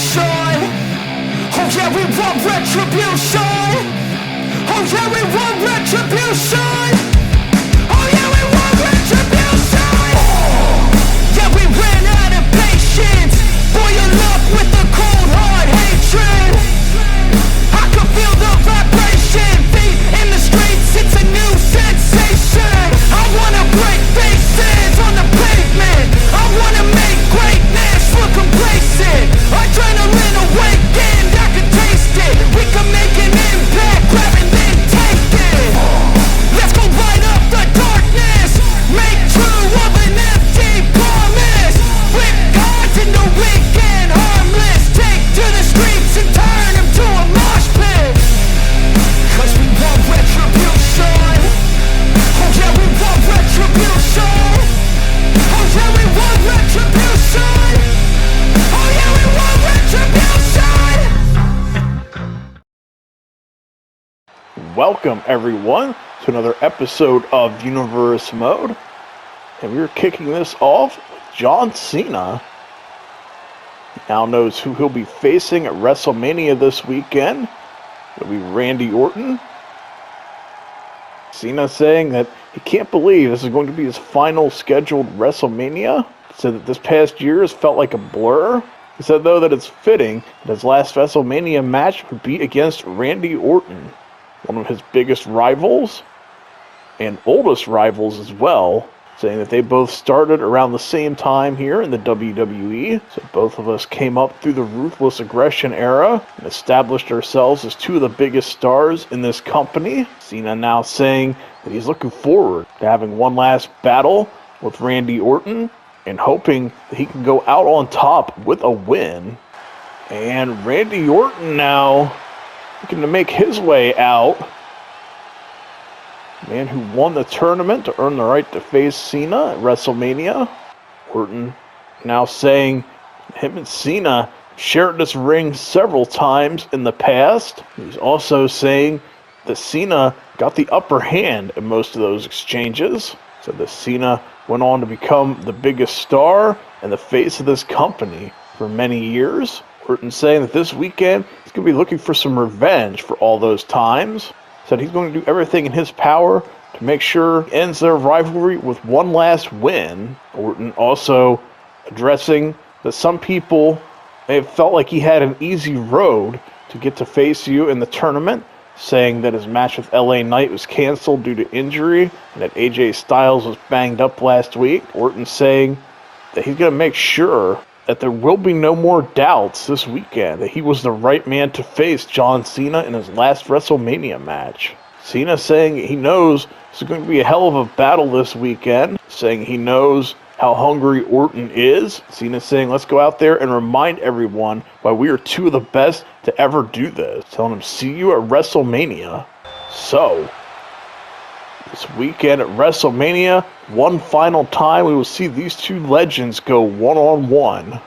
retribution. Oh yeah, we want retribution. Oh yeah, we want retribution. Oh yeah, we want retribution. Yeah, we ran out of patience. Boil your luck with the cold hard hatred. I can feel the vibration. Feet in the streets, it's a new sensation. I wanna break faces on the pavement. I wanna make greatness look complacent. Adrenaline awakened, I can taste it. We can make an impact, grab and then take it. Let's go light up the darkness. Make true of an empty promise. Flip cards into weak and harmless. Take to the streets and turn them to a mosh pit. Cause we want retribution. Oh yeah, we want retribution. Oh yeah, we want retribution. Oh yeah, we want retribution. Welcome everyone to another episode of Universe Mode, and we're kicking this off with John Cena. He now knows who he'll be facing at WrestleMania this weekend. It'll be Randy Orton. Cena saying that he can't believe this is going to be his final scheduled WrestleMania. He said that this past year has felt like a blur. He said though that it's fitting that his last WrestleMania match would be against Randy Orton, one of his biggest rivals and oldest rivals as well, saying that they both started around the same time here in the WWE. So both of us came up through the Ruthless Aggression era and established ourselves as two of the biggest stars in this company. Cena now saying that he's looking forward to having one last battle with Randy Orton and hoping that he can go out on top with a win. And Randy Orton now looking to make his way out. Man who won the tournament to earn the right to face Cena at WrestleMania. Orton now saying him and Cena shared this ring several times in the past. He's also saying that Cena got the upper hand in most of those exchanges. So that Cena went on to become the biggest star and the face of this company for many years. Orton saying that this weekend he's going to be looking for some revenge for all those times. Said he's going to do everything in his power to make sure he ends their rivalry with one last win. Orton also addressing that some people may have felt like he had an easy road to get to face you in the tournament, saying that his match with LA Knight was canceled due to injury and that AJ Styles was banged up last week. Orton saying that he's going to make sure that there will be no more doubts this weekend that he was the right man to face John Cena in his last WrestleMania match. Cena saying he knows this is going to be a hell of a battle this weekend, saying he knows how hungry Orton is. Cena saying let's go out there and remind everyone why we are two of the best to ever do this, telling him see you at WrestleMania. So this weekend at WrestleMania, one final time we will see these two legends go one-on-one.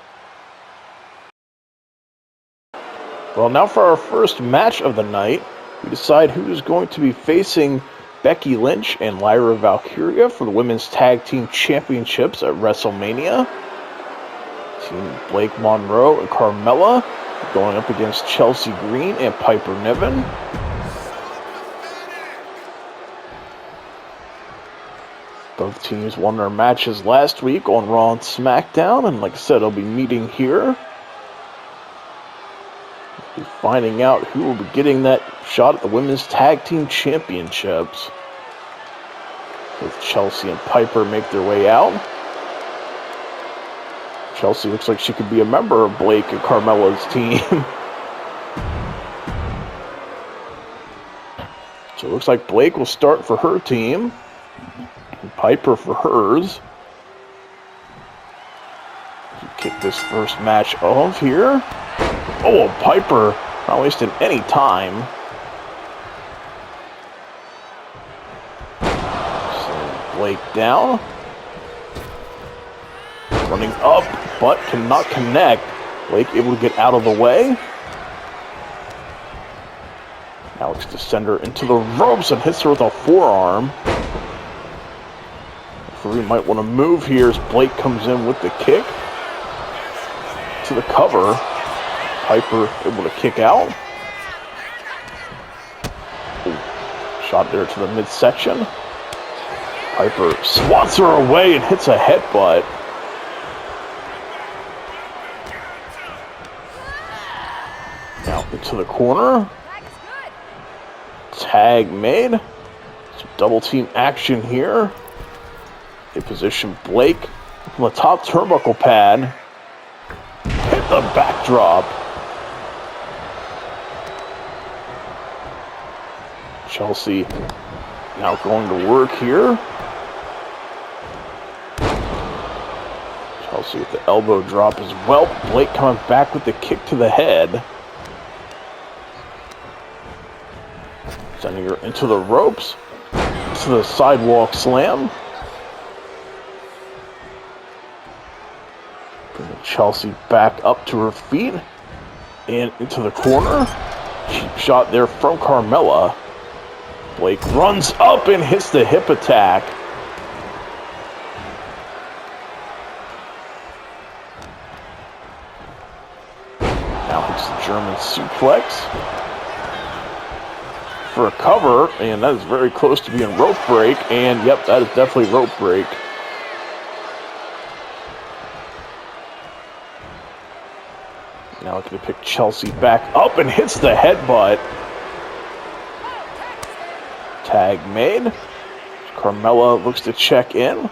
Well, now for our first match of the night, we decide who is going to be facing Becky Lynch and Lyra Valkyria for the Women's Tag Team Championships at WrestleMania. Team Blake Monroe and Carmella going up against Chelsea Green and Piper Niven. Both teams won their matches last week on Raw and SmackDown, and like I said, they'll be meeting here. We'll be finding out who will be getting that shot at the Women's Tag Team Championships. Both Chelsea and Piper make their way out. Chelsea looks like she could be a member of Blake and Carmella's team. So it looks like Blake will start for her team. Piper for hers. Kick this first match off here. Oh, Piper not wasting any time. So Blake down. Running up, but cannot connect. Blake able to get out of the way. Alex to send her into the ropes and hits her with a forearm. We might want to move here as Blake comes in with the kick to the cover. Piper able to kick out. Ooh, shot there to the midsection. Piper swats her away and hits a headbutt. Now into the corner. Tag made. Some double team action here. They position Blake from the top turnbuckle pad. Hit the backdrop. Chelsea now going to work here. Chelsea with the elbow drop as well. Blake coming back with the kick to the head. Sending her into the ropes. To the sidewalk slam. Bringing Chelsea back up to her feet. And into the corner. Cheap shot there from Carmella. Blake runs up and hits the hip attack. Now hits the German suplex for a cover, and that is very close to being rope break, and yep, that is definitely rope break. Now looking to pick Chelsea back up and hits the headbutt. Tag made. Carmella looks to check in.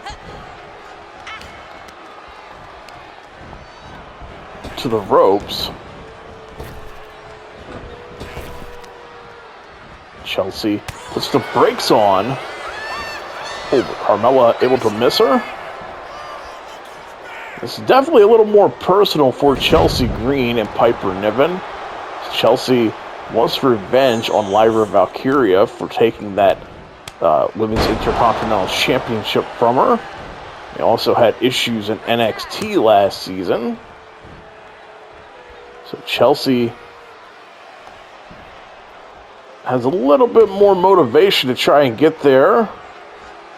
To the ropes. Chelsea puts the brakes on. Oh, but Carmella able to miss her. This is definitely a little more personal for Chelsea Green and Piper Niven. Chelsea wants revenge on Lyra Valkyria for taking that Women's Intercontinental Championship from her. They also had issues in NXT last season. So Chelsea has a little bit more motivation to try and get there.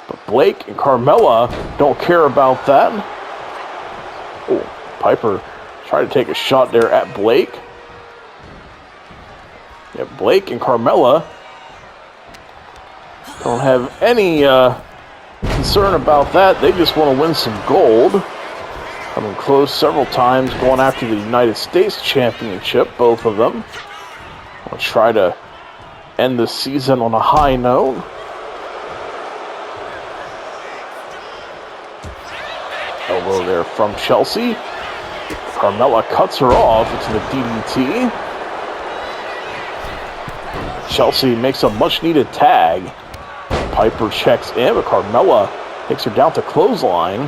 But Blake and Carmella don't care about that. Oh, Piper tried to take a shot there at Blake. Yeah, Blake and Carmella don't have any concern about that. They just want to win some gold. Coming close several times, going after the United States Championship, both of them. I'll try to end the season on a high note. Elbow there from Chelsea. Carmella cuts her off into the DDT. Chelsea makes a much-needed tag. Piper checks in, but Carmella takes her down to clothesline.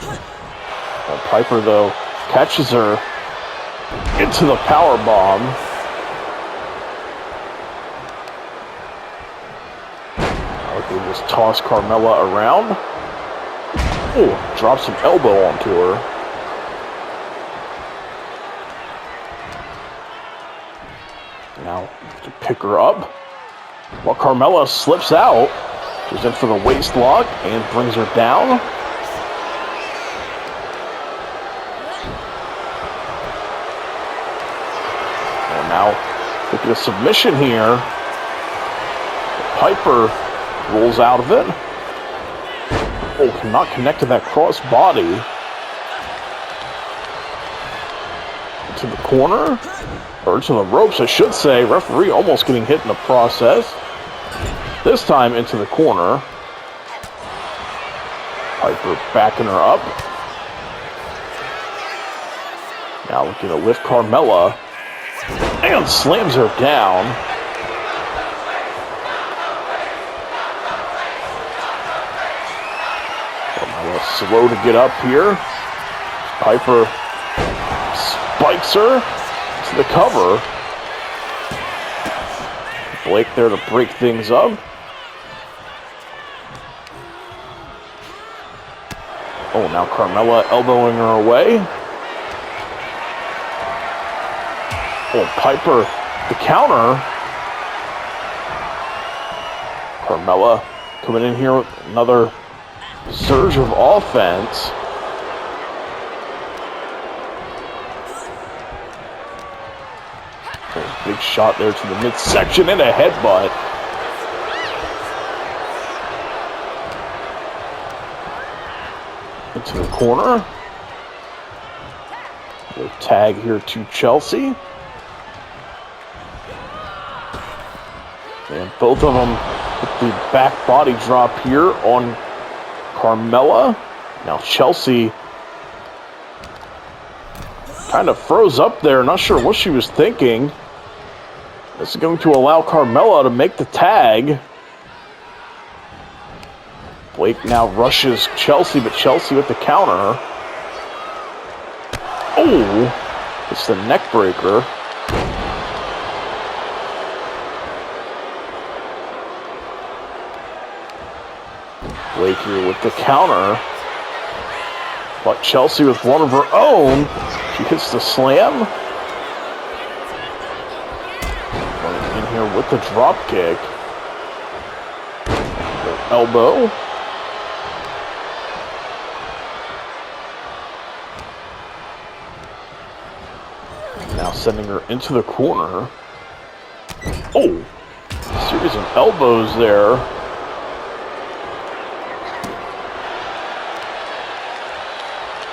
And Piper, though, catches her into the powerbomb. They just toss Carmella around. Oh, drops an elbow onto her. Now, to pick her up. While Carmella slips out, goes in for the waist lock and brings her down. And now, looking at a submission here. Piper rolls out of it. Oh, cannot connect to that cross body. To the corner. Or to the ropes, I should say. Referee almost getting hit in the process. This time into the corner. Piper backing her up. Now looking to lift Carmella. And slams her down. Carmella slow to get up here. Piper spikes her to the cover. Blake there to break things up. Oh, now Carmella elbowing her away. Oh, Piper, the counter. Carmella coming in here with another surge of offense. Big shot there to the midsection and a headbutt. Into the corner. The tag here to Chelsea. And both of them with the back body drop here on Carmella. Now Chelsea kind of froze up there, not sure what she was thinking. This is going to allow Carmella to make the tag. Blake now rushes Chelsea, but Chelsea with the counter. Oh, it's the neck breaker. Blake here with the counter. But Chelsea with one of her own. She hits the slam. Going in here with the drop kick. The elbow. Now sending her into the corner. Oh, series of elbows there.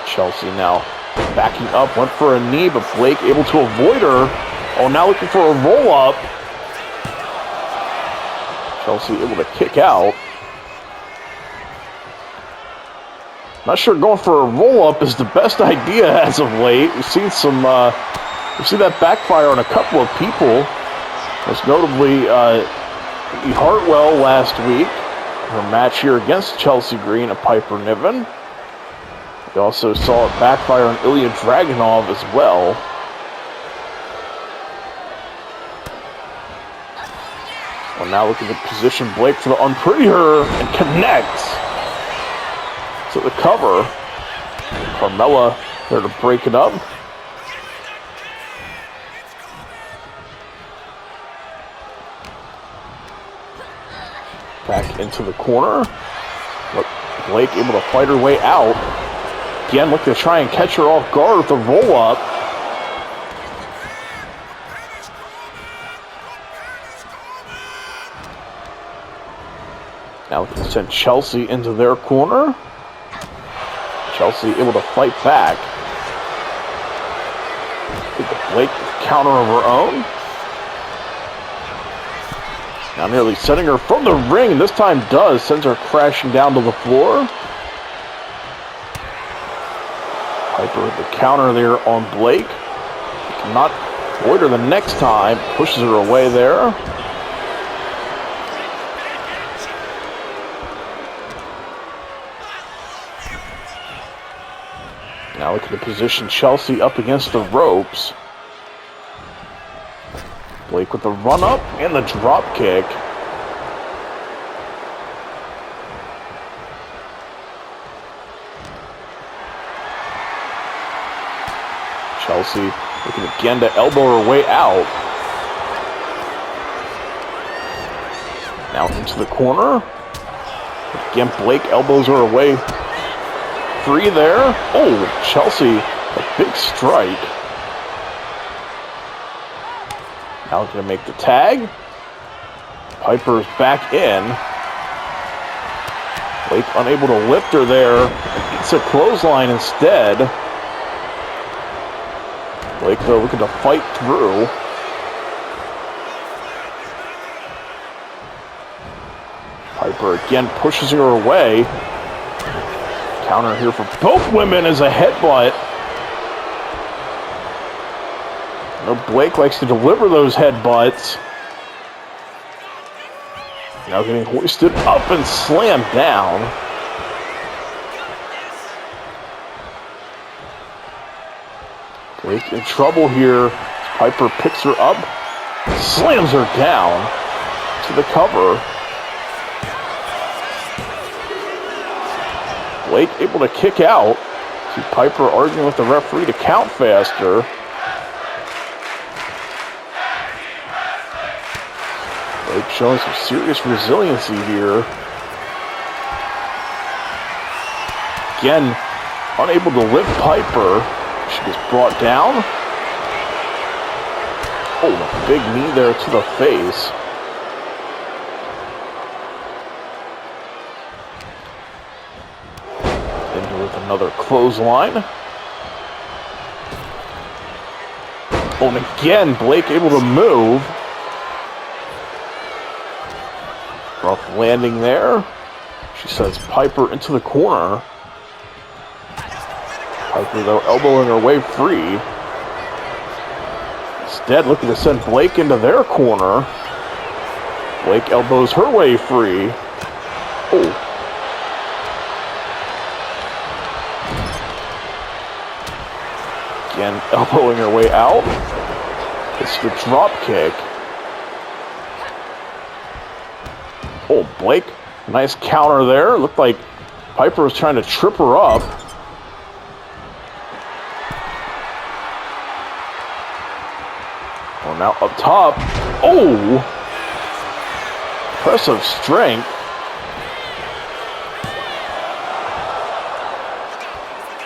Chelsea now backing up, went for a knee, but Blake able to avoid her. Oh, now looking for a roll-up. Chelsea able to kick out. Not sure going for a roll-up is the best idea as of late. We've seen some, we've seen that backfire on a couple of people. Most notably, Hartwell last week. Her match here against Chelsea Green and Piper Niven. We also saw it backfire on Ilya Dragunov as well. Well, now look at the position. Blake to the unpretty her and connects to the cover. Carmella there to break it up. Back into the corner. But Blake able to fight her way out. Again, look to try and catch her off guard with a roll-up. Now we can send Chelsea into their corner. Chelsea able to fight back. Blake counter of her own. Now nearly sending her from the ring, and this time does. Sends her crashing down to the floor. Piper with the counter there on Blake. Cannot avoid her the next time. Pushes her away there. Now look at the position. Chelsea up against the ropes. Blake with the run up and the drop kick. Chelsea looking again to elbow her way out. Now into the corner. Again, Blake elbows her away. Free there. Oh, Chelsea, a big strike. Now going to make the tag. Piper's back in. Blake unable to lift her there. It's a clothesline instead. Blake, though, looking to fight through. Piper again pushes her away. Counter here for both women is a headbutt. Blake likes to deliver those headbutts. Now getting hoisted up and slammed down. Blake in trouble here. Piper picks her up, slams her down to the cover. Blake able to kick out. See Piper arguing with the referee to count faster. Blake showing some serious resiliency here. Again, unable to lift Piper. She gets brought down. Oh, a big knee there to the face. Into with another clothesline. Oh, and again, Blake able to move. Rough landing there. She sends Piper into the corner. Piper, though, elbowing her way free. Instead, looking to send Blake into their corner. Blake elbows her way free. Oh. Again, elbowing her way out. It's the drop kick. Oh, Blake, nice counter there. Looked like Piper was trying to trip her up. Oh, now up top. Oh! Impressive strength.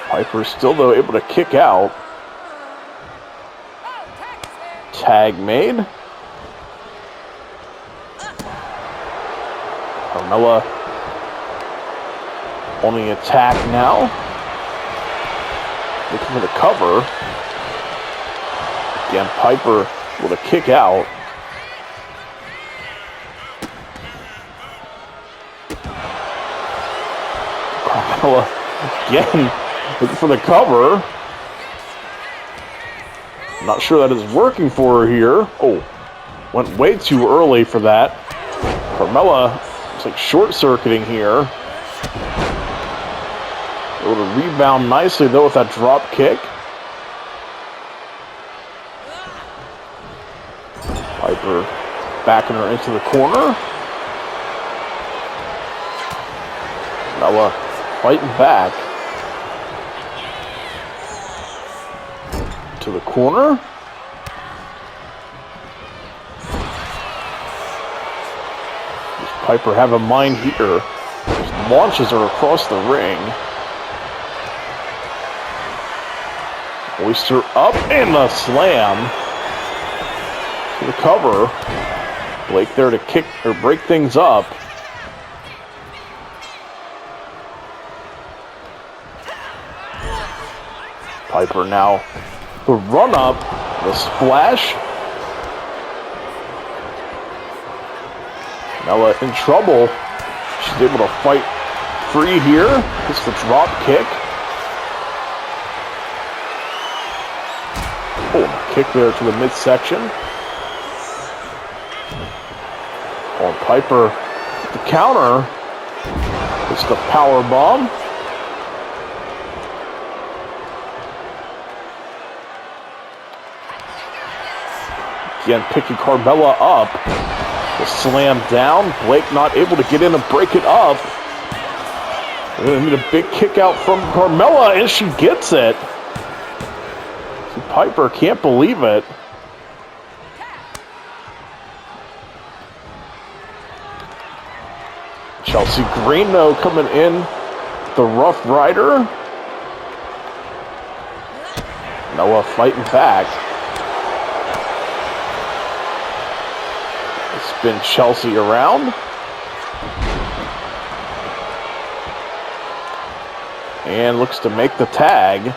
Piper still, though, able to kick out. Tag made. Carmella on the attack now. Looking for the cover. Again, Piper with a kick out. Carmella again looking for the cover. Not sure that is working for her here. Oh, went way too early for that. Carmella looks like short-circuiting here. Able to rebound nicely, though, with that drop kick. Piper backing her into the corner. Carmella fighting back. To the corner. Does Piper have a mind here? Just launches her across the ring. Hoists her up and the slam. To the cover. Blake there to kick or break things up. Piper now. The run up, the splash. Carmella in trouble. She's able to fight free here. It's the drop kick. Oh, kick there to the midsection. On Piper, the counter. It's the power bomb. Again, picking Carmella up. The slam down. Blake not able to get in and break it up. We're going to need a big kick out from Carmella, and she gets it. Piper can't believe it. Chelsea Green, though, coming in. The Rough Rider. Noah fighting back. Spin Chelsea around. And looks to make the tag.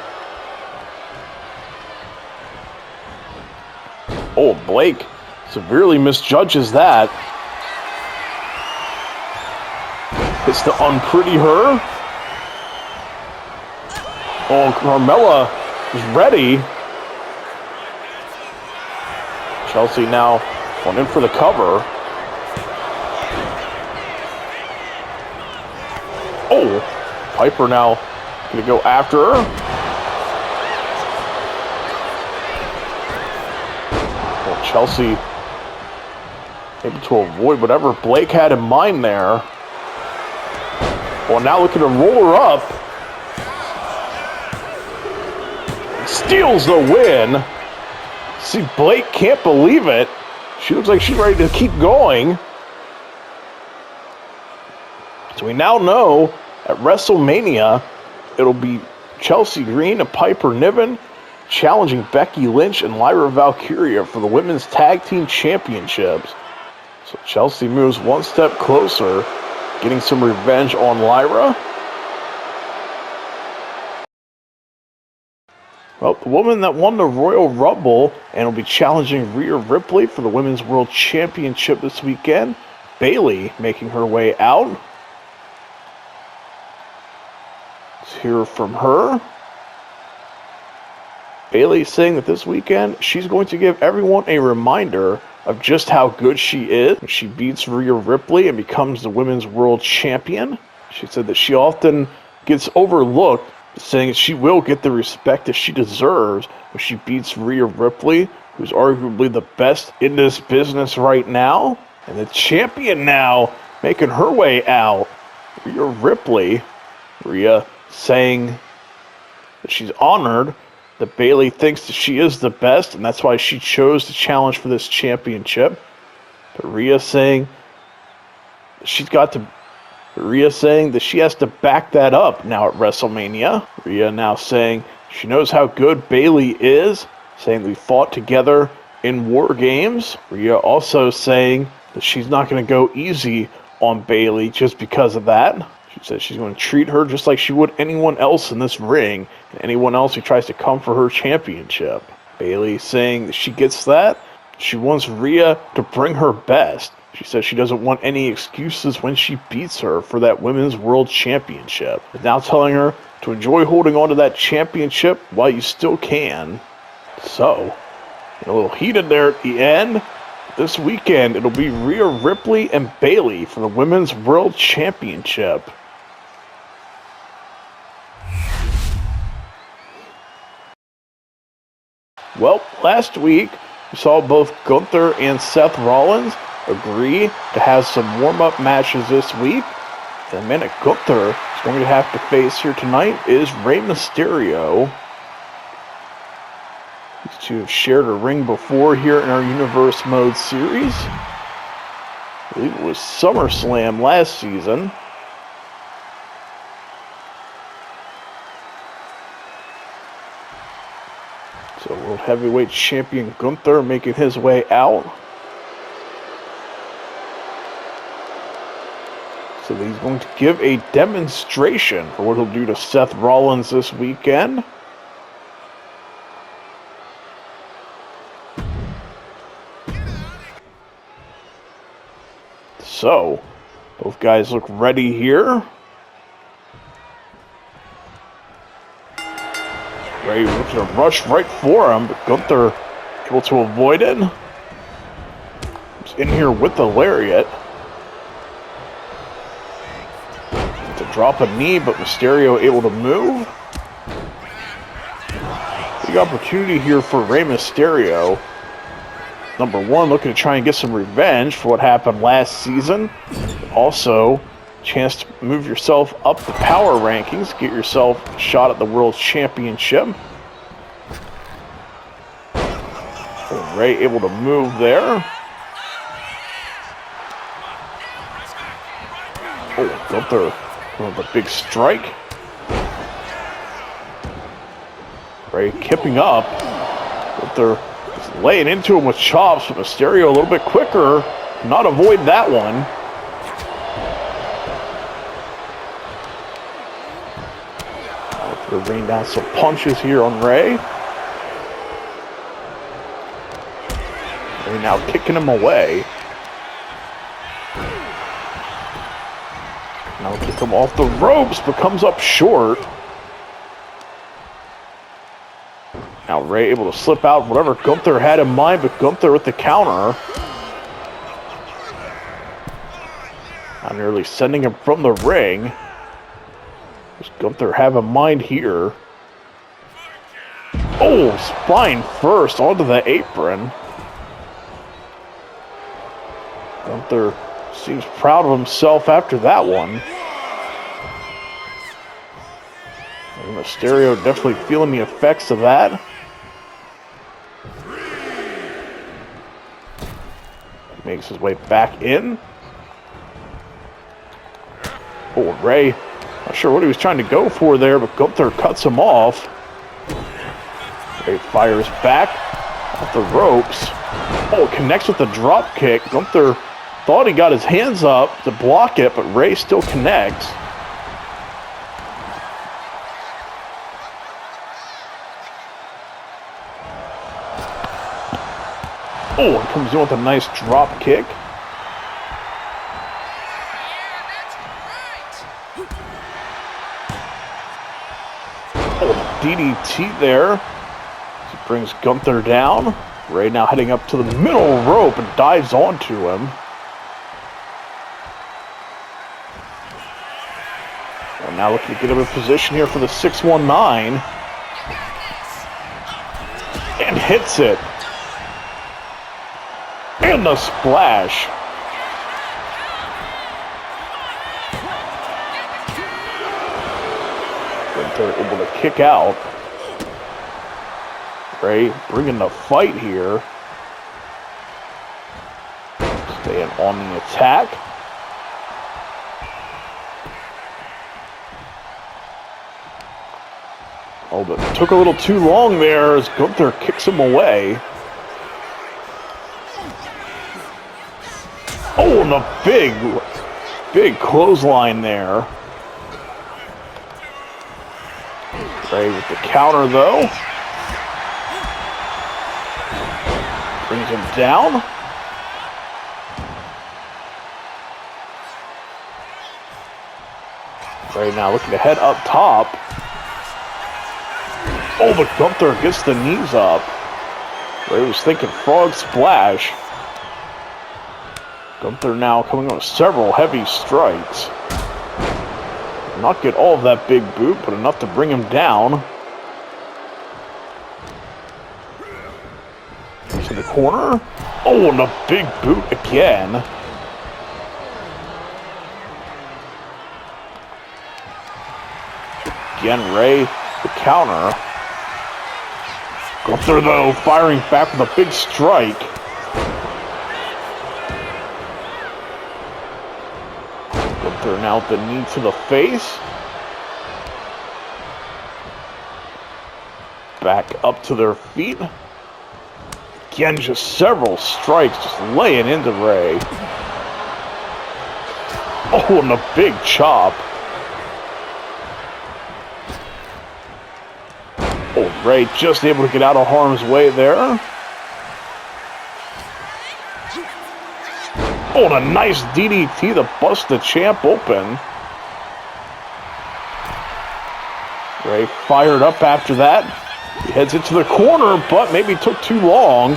Oh, Blake severely misjudges that. It's to unpretty her. Oh, Carmella is ready. Chelsea now going in for the cover. Oh, Piper now going to go after her. Well, Chelsea able to avoid whatever Blake had in mind there. Well, now looking to roll her up. Steals the win. See, Blake can't believe it. She looks like she's ready to keep going. So we now know at WrestleMania, it'll be Chelsea Green and Piper Niven challenging Becky Lynch and Lyra Valkyria for the Women's Tag Team Championships. So Chelsea moves one step closer, getting some revenge on Lyra. Well, the woman that won the Royal Rumble and will be challenging Rhea Ripley for the Women's World Championship this weekend, Bayley making her way out. Let's hear from her. Bayley saying that this weekend she's going to give everyone a reminder of just how good she is when she beats Rhea Ripley and becomes the Women's World Champion. She said that she often gets overlooked, saying that she will get the respect that she deserves when she beats Rhea Ripley, who's arguably the best in this business right now. And the champion now making her way out, Rhea Ripley. Rhea saying that she's honored that Bayley thinks that she is the best, and that's why she chose to challenge for this championship. But Rhea saying that she has to back that up now at WrestleMania. Rhea now saying she knows how good Bayley is, saying we fought together in War Games. Rhea also saying that she's not going to go easy on Bayley just because of that. She says she's going to treat her just like she would anyone else in this ring and anyone else who tries to come for her championship. Bayley saying that she gets that. She wants Rhea to bring her best. She says she doesn't want any excuses when she beats her for that Women's World Championship. But now telling her to enjoy holding on to that championship while you still can. So, a little heated there at the end. This weekend, it'll be Rhea Ripley and Bayley for the Women's World Championship. Well, last week, we saw both Gunther and Seth Rollins agree to have some warm-up matches this week. The man that Gunther is going to have to face here tonight is Rey Mysterio. These two have shared a ring before here in our Universe Mode series. I believe it was SummerSlam last season. So World Heavyweight Champion Gunther making his way out. So he's going to give a demonstration for what he'll do to Seth Rollins this weekend. So, both guys look ready here. Rey looking to rush right for him, but Gunther able to avoid it. He's in here with the lariat. To drop a knee, but Mysterio able to move. Big opportunity here for Rey Mysterio. Number one, looking to try and get some revenge for what happened last season. Also, chance to move yourself up the power rankings, get yourself a shot at the World Championship. And Rey able to move there. Oh, Gunther with a big strike. Rey kipping up. Gunther is laying into him with chops, but Mysterio a little bit quicker. Not avoid that one. Rain down some punches here on Rey. Rey now kicking him away. Now kick him off the ropes, but comes up short. Now Rey able to slip out whatever Gunther had in mind, but Gunther with the counter. Now nearly sending him from the ring. Does Gunther have a mind here? Oh, spine first onto the apron. Gunther seems proud of himself after that one. And Mysterio definitely feeling the effects of that. Makes his way back in. Oh, Rey. Not sure what he was trying to go for there, but Gunther cuts him off. Ray fires back off the ropes. Oh, connects with the drop kick. Gunther thought he got his hands up to block it, but Ray still connects. Oh, and comes in with a nice drop kick. Oh, DDT there. He brings Gunther down. Ray now heading up to the middle rope and dives onto him. And now looking to get him in position here for the 619. And hits it. And the splash. Gunther able to kick out. Ray bringing the fight here. Staying on the attack. Oh, but it took a little too long there as Gunther kicks him away. Oh, and a big clothesline there. Ray with the counter, though. Brings him down. Ray now looking to head up top. Oh, but Gunther gets the knees up. Ray was thinking frog splash. Gunther now coming on with several heavy strikes. Not get all of that big boot, but enough to bring him down. To the corner. Oh, and a big boot again. Again, Ray, the counter. Gunther, though, firing back with a big strike. Gunther now with the knee to the face. Back up to their feet. Again, just several strikes, just laying into Ray. Oh, and a big chop. Oh, Ray just able to get out of harm's way there. Oh, and a nice DDT to bust the champ open. Ray fired up after that. He heads into the corner, but maybe took too long.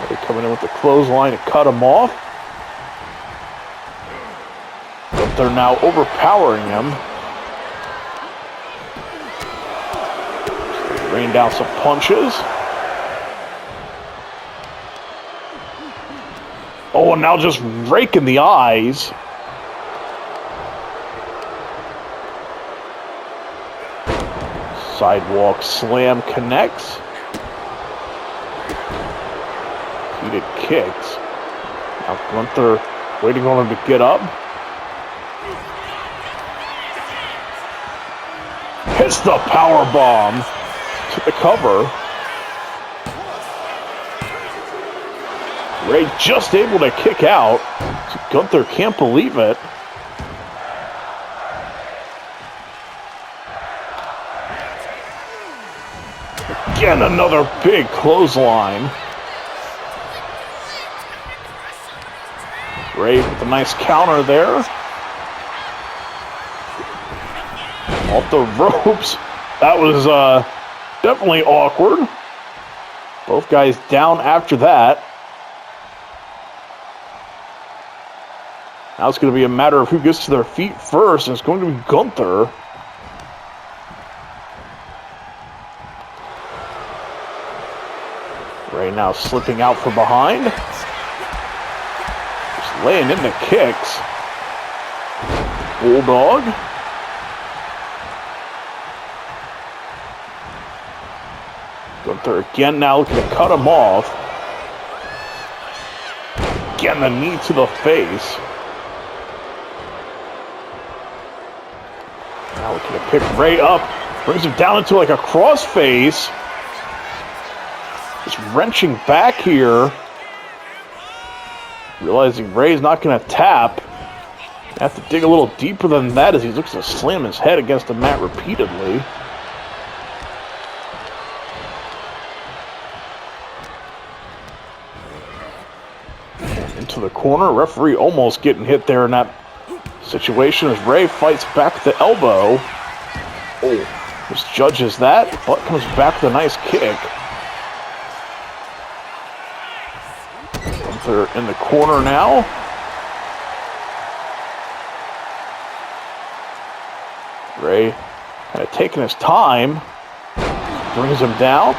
Ray coming in with the clothesline to cut him off. But they're now overpowering him. Rain down some punches. Oh, and now just raking the eyes. Sidewalk slam connects. Heated kicks. Now Gunther waiting on him to get up. Hits the power bomb to the cover. Ray just able to kick out. So Gunther can't believe it. Again, another big clothesline. Ray with a nice counter there. Off the ropes. That was definitely awkward. Both guys down after that. Now it's going to be a matter of who gets to their feet first, and it's going to be Gunther. Ray now slipping out from behind. Just laying in the kicks. Bulldog. Gunther again now looking to cut him off. Again, the knee to the face. Now looking to pick Ray up Brings him down into like a crossface. Just wrenching back here. Realizing Ray's not going to tap. Have to dig a little deeper than that as he looks to slam his head against the mat repeatedly. Into the corner. Referee almost getting hit there in that situation as Ray fights back the elbow. Oh, misjudges that, but comes back with a nice kick. Gunther in the corner now. Ray kind of taking his time. Brings him down.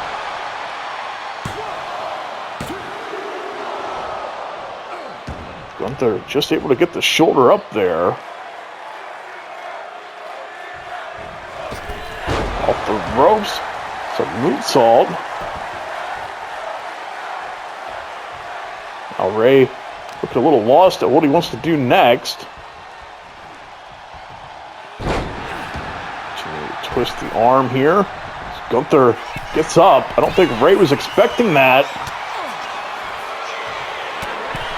Gunther just able to get the shoulder up there. Off the ropes. Some moonsault. Now Ray looking a little lost at what he wants to do next. Twist the arm here. Gunther gets up. I don't think Ray was expecting that.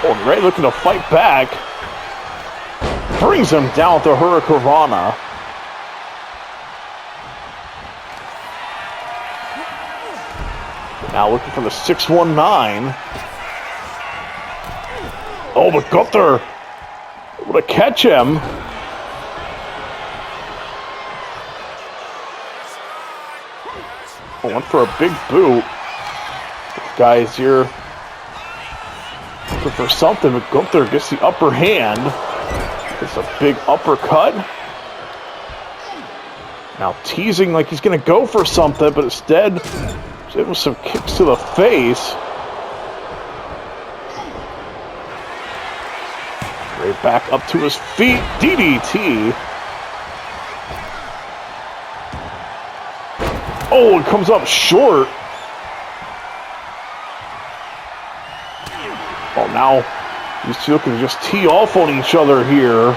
Oh, and Ray looking to fight back. Brings him down with the Hurricanrana. Now looking for the 619. Oh, but Gunther able to catch him. Oh, went for a big boot. This guy is here looking for something, but Gunther gets the upper hand. Gets a big uppercut. Now teasing like he's going to go for something, but instead he's able some kicks to the face. Ray back up to his feet. DDT. Oh, it comes up short. Oh, now these two can just tee off on each other here.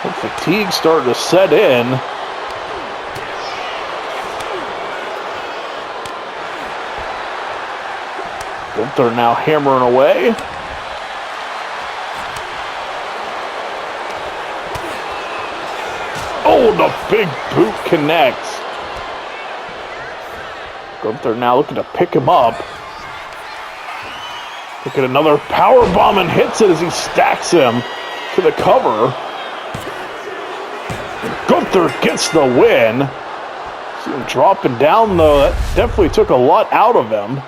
And fatigue starting to set in. Gunther now hammering away. Oh, the big boot connects. Gunther now looking to pick him up. Look at another power bomb and hits it as he stacks him to the cover. And Gunther gets the win. See him dropping down though. That definitely took a lot out of him.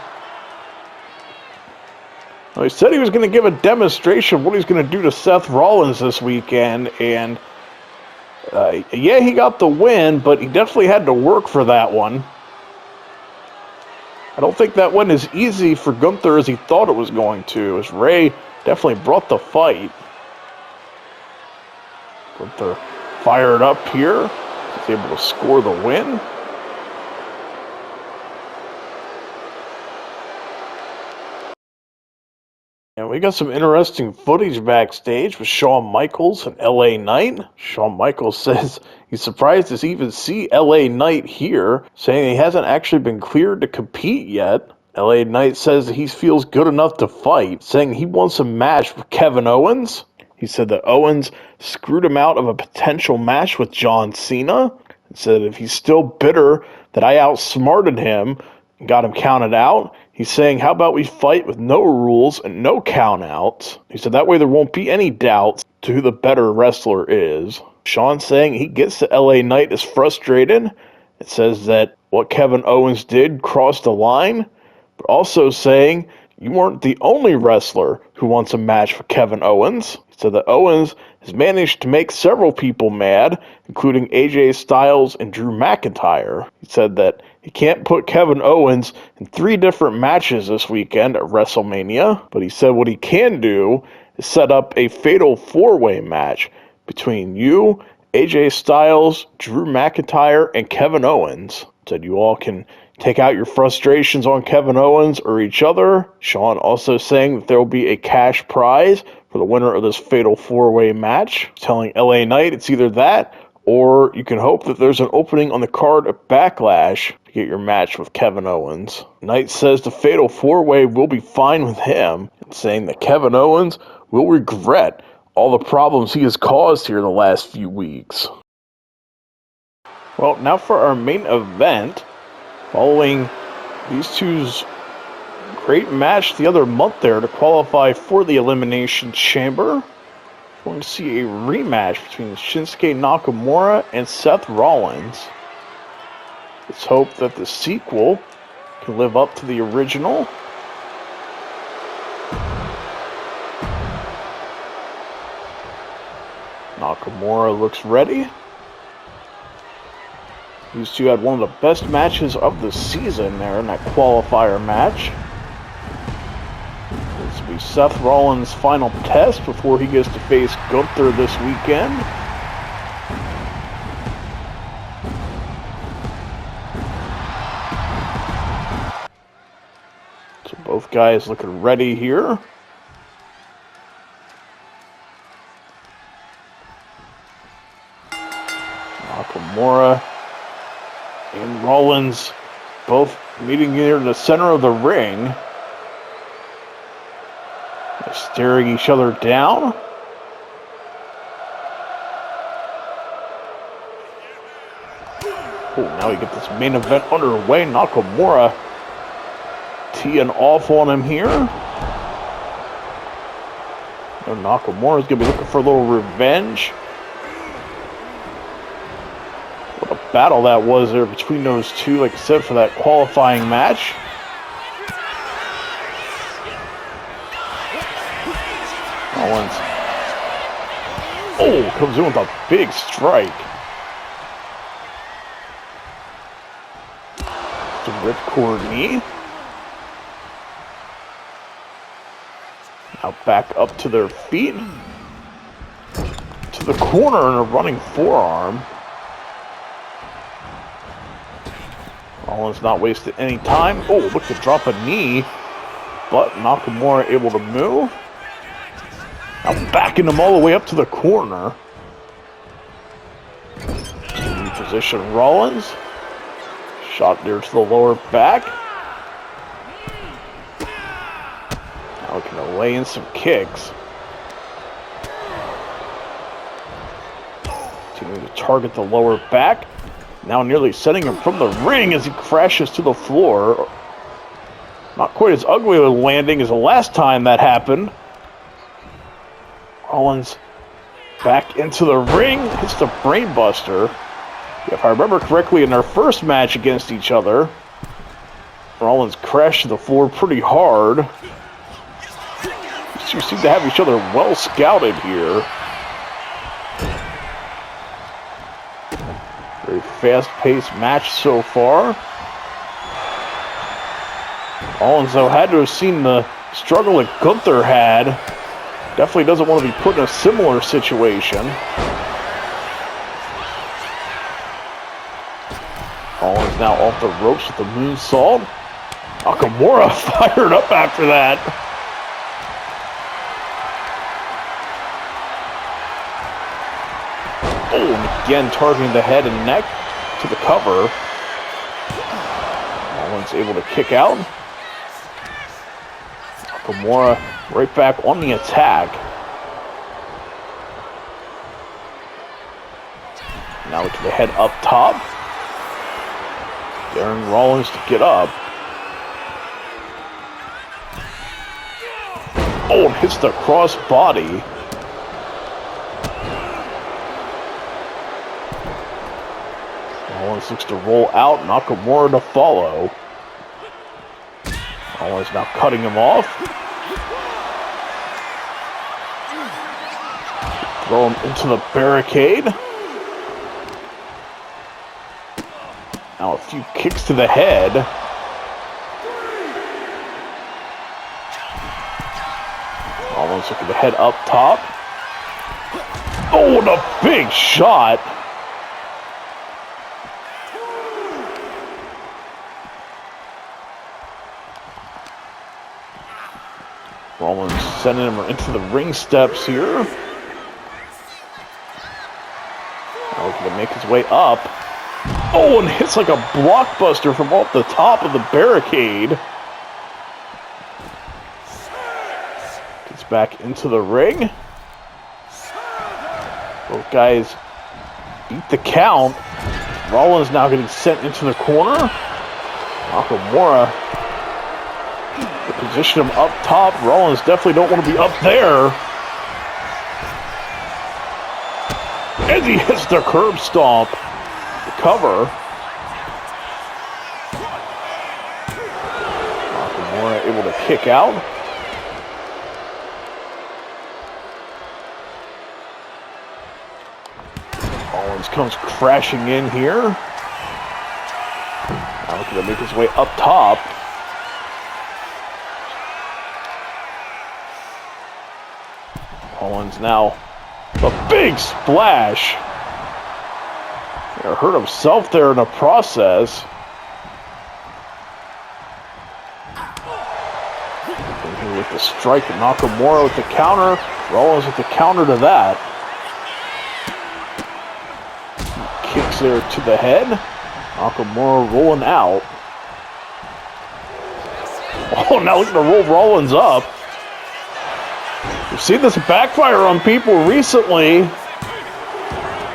Well, he said he was going to give a demonstration of what he's going to do to Seth Rollins this weekend, and yeah, he got the win, but he definitely had to work for that one. I don't think that went as easy for Gunther as he thought it was going to, as Ray definitely brought the fight. Gunther fired up here. He's able to score the win. And we got some interesting footage backstage with Shawn Michaels and LA Knight. Shawn Michaels says he's surprised to even see LA Knight here, saying he hasn't actually been cleared to compete yet. LA Knight says that he feels good enough to fight, saying he wants a match with Kevin Owens. He said that Owens screwed him out of a potential match with John Cena, and said if he's still bitter that I outsmarted him and got him counted out, he's saying, how about we fight with no rules and no countouts? He said that way there won't be any doubts to who the better wrestler is. Shawn saying he gets the LA Knight is frustrated. It says that what Kevin Owens did crossed the line, but also saying you weren't the only wrestler who wants a match for Kevin Owens. He said that Owens has managed to make several people mad, including AJ Styles and Drew McIntyre. He said that he can't put Kevin Owens in 3 different matches this weekend at WrestleMania, but he said what he can do is set up a fatal 4-way match between you, AJ Styles, Drew McIntyre, and Kevin Owens. He said you all can take out your frustrations on Kevin Owens or each other. Shawn also saying that there will be a cash prize for the winner of this fatal 4-way match, telling LA Knight it's either that or you can hope that there's an opening on the card at Backlash to get your match with Kevin Owens. Knight says the Fatal 4-Way will be fine with him, and saying that Kevin Owens will regret all the problems he has caused here the last few weeks. Well, now for our main event, following these two's great match the other month there to qualify for the Elimination Chamber. We're going to see a rematch between Shinsuke Nakamura and Seth Rollins. Let's hope that the sequel can live up to the original. Nakamura looks ready. These two had one of the best matches of the season there in that qualifier match. This will be Seth Rollins' final test before he gets to face Gunther this weekend. So both guys looking ready here. Nakamura and Rollins both meeting near the center of the ring. They're staring each other down. Oh, now we get this main event underway. Nakamura teeing off on him here. Nakamura's going to be looking for a little revenge. What a battle that was there between those two, like I said, for that qualifying match. Rollins. Oh, comes in with a big strike. The ripcord knee. Now back up to their feet. To the corner and a running forearm. Rollins not wasting any time. Oh, look to drop a knee. But Nakamura able to move. Now backing him all the way up to the corner. Reposition Rollins. Shot there to the lower back. Now looking to lay in some kicks. Continuing to target the lower back. Now nearly setting him from the ring as he crashes to the floor. Not quite as ugly a landing as the last time that happened. Rollins back into the ring. Hits the brainbuster. If I remember correctly, in their first match against each other, Rollins crashed to the floor pretty hard. These two seem to have each other well scouted here. Very fast-paced match so far. Rollins, though, had to have seen the struggle that Gunther had. Definitely doesn't want to be put in a similar situation. Rollins now off the ropes with the moonsault. Nakamura fired up after that. Oh, and again targeting the head and neck to the cover. Rollins able to kick out. Nakamura right back on the attack. Now to the head up top. Daring Rollins to get up. Oh, and hits the cross body. Rollins looks to roll out. Nakamura to follow. Rollins now cutting him off. Throw him into the barricade. Now a few kicks to the head. Rollins looking to head up top. Oh, and a big shot. Rollins sending him into the ring steps here. Now looking to make his way up. Oh, and hits like a blockbuster from off the top of the barricade. Gets back into the ring. Both guys beat the count. Rollins now getting sent into the corner. Nakamura, position him up top. Rollins definitely don't want to be up there. And he hits the curb stomp. The cover. Nakamura able to kick out. Rollins comes crashing in here. Now looking to make his way up top. Rollins now a big splash. Hurt himself there in the process. And here with the strike, Nakamura with the counter. Rollins with the counter to that. Kicks there to the head. Nakamura rolling out. Oh, now looking to roll Rollins up. We've seen this backfire on people recently.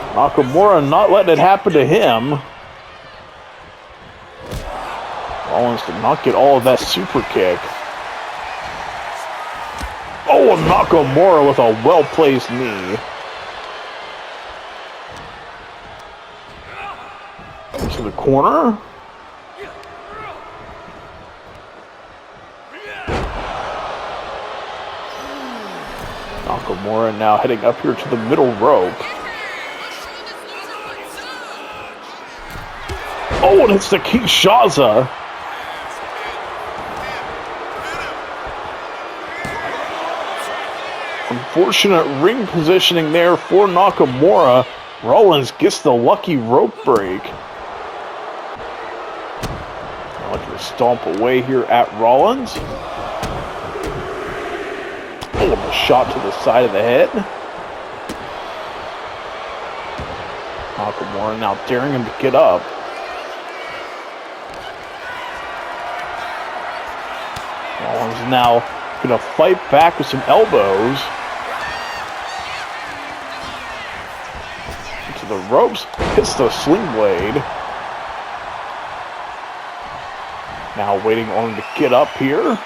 Nakamura not letting it happen to him. Rollins did not get all of that super kick. Oh, and Nakamura with a well-placed knee. To the corner. Nakamura now heading up here to the middle rope. Oh, and it's the Kinshasa. Unfortunate ring positioning there for Nakamura. Rollins gets the lucky rope break. I like to stomp away here at Rollins. Oh, a shot to the side of the head. Nakamura now daring him to get up. Rollins now going to fight back with some elbows. Into the ropes. Hits the sling blade. Now waiting on him to get up here.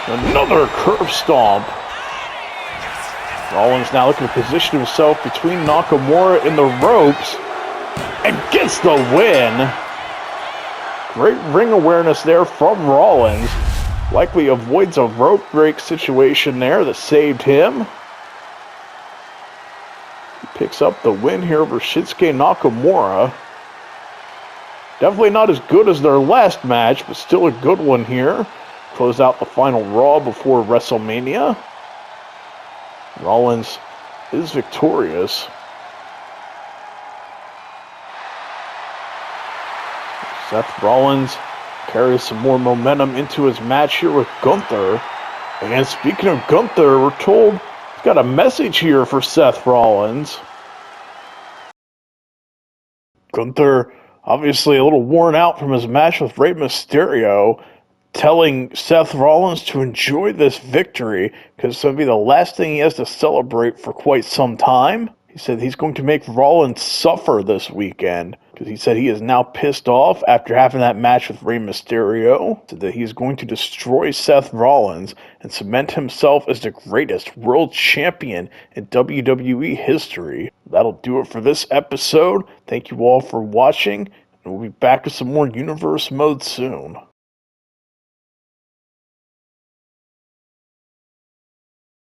Another curb stomp. Rollins now looking to position himself between Nakamura and the ropes. And gets the win. Great ring awareness there from Rollins. Likely avoids a rope break situation there that saved him. He picks up the win here over Shinsuke Nakamura. Definitely not as good as their last match, but still a good one here. Close out the final Raw before WrestleMania. Rollins is victorious. Seth Rollins carries some more momentum into his match here with Gunther. And speaking of Gunther, we're told he's got a message here for Seth Rollins. Gunther, obviously a little worn out from his match with Rey Mysterio, telling Seth Rollins to enjoy this victory because it's going to be the last thing he has to celebrate for quite some time. He said he's going to make Rollins suffer this weekend because he said he is now pissed off after having that match with Rey Mysterio. Said that he's going to destroy Seth Rollins and cement himself as the greatest world champion in WWE history. That'll do it for this episode. Thank you all for watching, and we'll be back with some more Universe Mode soon.